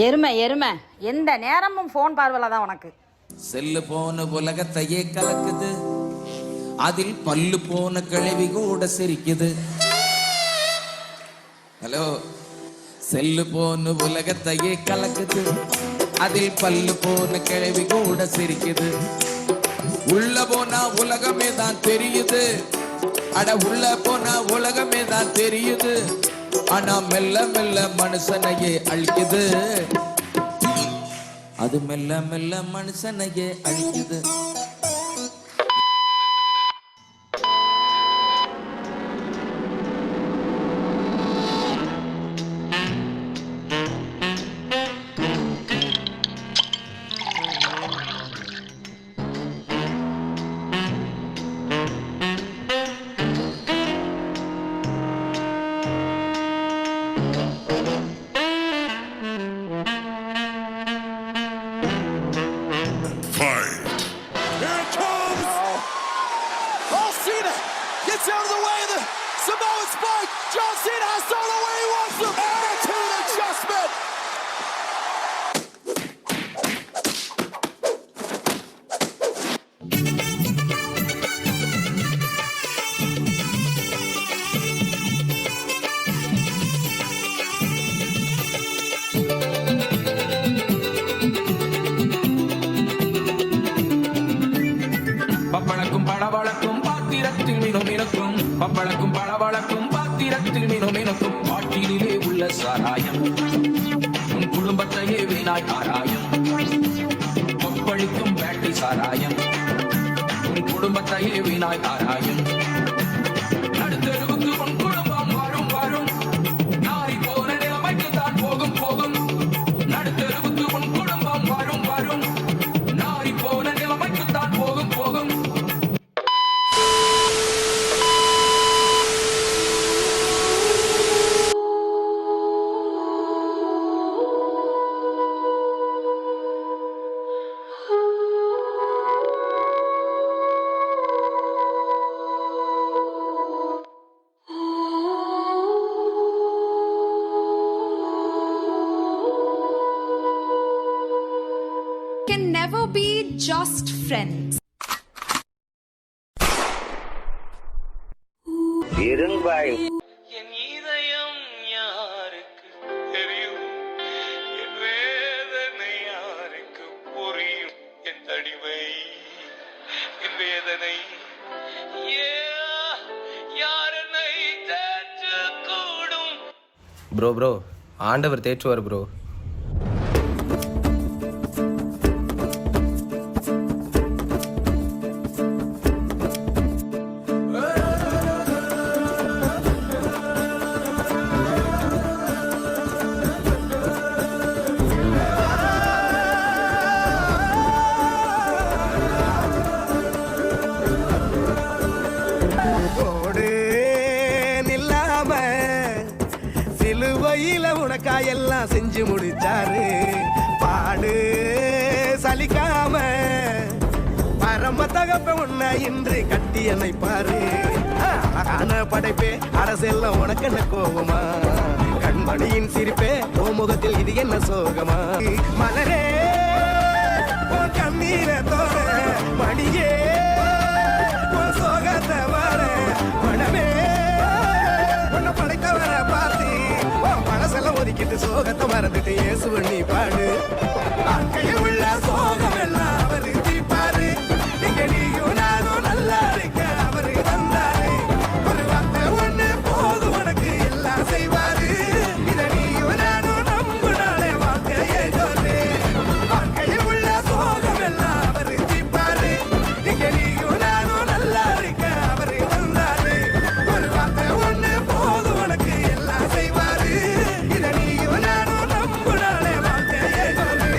எருமை எருமை எந்த நேரமும் போன் பார்வையில தான் உனக்கு. செல்லு போன உலகத்தையே கலக்குது, அதில் பல்லு போன கிழவி கூட சிரிக்குது. ஹலோ, செல்லு போன உலகத்தையே கலக்குது, அதில் பல்லு போன கிழவி கூட சிரிக்குது. உள்ள போனா உலகமே தான் தெரியுது, அட உள்ள போனா உலகமே தான் தெரியுது. ஆனா மெல்ல மெல்ல மனுஷனையே அழிக்குது, அது மெல்ல மெல்ல மனுஷனையே அழிக்குது. Gets out of the way of the Samoan spike. John Cena has solo where he wants him. Attitude adjustment. பப்பளக்கும் பளபளக்கும் பாத்திரத்தில் மினுமினுக்கும், பப்பளக்கும் பளபளக்கும் பாத்திரத்தில் மினுமினுக்கும். பாட்டிலே உள்ள சாராயம் உன் குடும்பத்தையே வீணாய் ஆராயம். கொப்பளிக்கும் பேட்டை சாராயம் உன் குடும்பத்தையே வீணாய் ஆராயம். நடுத்தெருவுக்கு உன் குடும்பம் வரும் வரும், நாரி போன நிலைமைக்கு தான் போகும் போகும். நடுத்தெருவுக்கு உன் குடும்பம் வரும் வரும், நாரி போன நிலைமைக்கு தான் போகும் போகும். Can never be just friends. இரும்பாய் என் இதயம் யாருக்கு தெரியும், என் வேதனை யாருக்கு புரியும். என் தனிமை, என் வேதனை யார் என்னை தேற்றக்கூடும். ப்ரோ ஆண்டவர் தேற்றுவார் ப்ரோ. சிலுவையில உனக்காயெல்லாம் செஞ்சு முடிச்சாரு. பாடு சலிக்காம பரம தகப்ப உன்னை இன்று கட்டி அணைப்பாரு. அழகான படைப்பே அரசெல்லாம் உனக்கு என்ன கோபமா, கண்மணியின் சிரிப்பே ஓ முகத்தில் இது என்ன சோகமா. மலரே உன் கண்ணீர தோற, மணியே உன் சோகத்தை வர, மனமே உன்னை படைத்தவர பார்த்து மனசெல்லாம் ஒதுக்கிட்டு சோகத்தை மறந்துட்டு இயேசுவ நீ பாடு. வாழ்க்கையில் உள்ள சோகம் எல்லாம் அவரு தீப்பாரு. இங்க நீயும் நானும் நல்லா இருக்க அவரு வந்தாரு. ஒரு வார்த்தை ஒண்ணு போது உனக்கு எல்லாம் செய்வாரு. இத நீயும் நானும் நம்புனாலே வாழ்க்கையே சொல்லு. வாழ்க்கையில் உள்ள சோகம் எல்லாம் அவரு தீப்பாரு. இங்க நீயும் நானும் நல்லா இருக்க அவரு வந்தாரு. ஒரு வார்த்தை ஒண்ணு போது உனக்கு எல்லாம் செய்வாரு. இத நீயும் நானும் நம்புனாலே வாழ்க்கையே சொல்லு.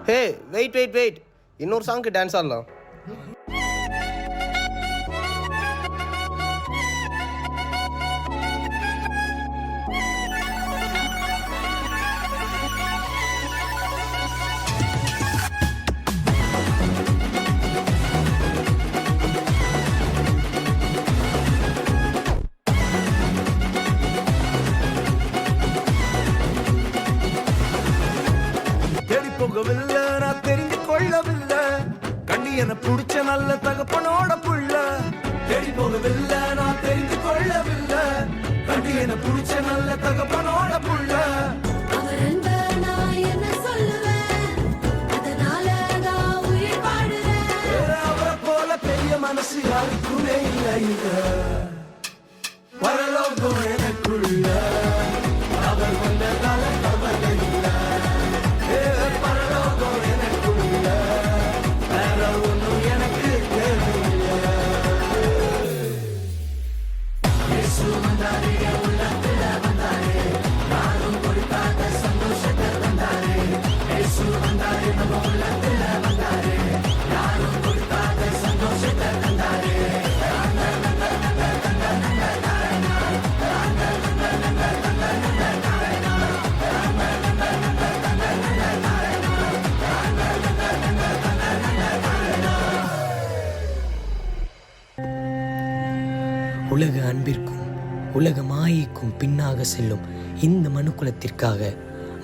ஹே வெயிட் இன்னொரு சாங்க்கு டான்ஸ் ஆடலாம். என புடிச்ச நல்ல தகப்பனோட புள்ள தேடி போகவில்லை நான் தெரிந்து கொள்ளவில்லை கண்டு என புடிச்ச நல்ல தகப்பனோட புள்ள அவர் அன்ப நான் என்ன சொல்லுவேன் அதனால நான் உயிர் வாழுறேன் அவரை போல பெரிய மனசு யாருக்குமே இல்லை பரலோகம் எனக்குள்ள அவர் வந்ததால கவலை இல்லை பரலோகம் எனக்குள்ள வேற ஒன்றும் எனக்கு தேவையில்லை இயேசு வந்தாரே உள்ளத்துல வந்தாரே யாரும் கொடுக்காத சந்தோஷத்தை தந்தாரே இயேசு வந்தாரே நம்ம உள்ளத்துல வந்தாரே யாரும் கொடுக்காத சந்தோஷத்தை தந்தாரே உலக அன்பிற்கும் உலக மாயைக்கும் பின்னாக செல்லும் இந்த மனுக்குலத்திற்காக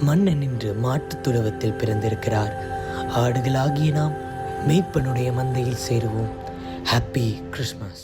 மன்னன் நின்று மாட்டுத் தொழுவத்தில் பிறந்திருக்கிறார். ஆடுகளாகிய நாம் மேய்ப்பனுடைய மந்தையில் சேருவோம். Happy Christmas.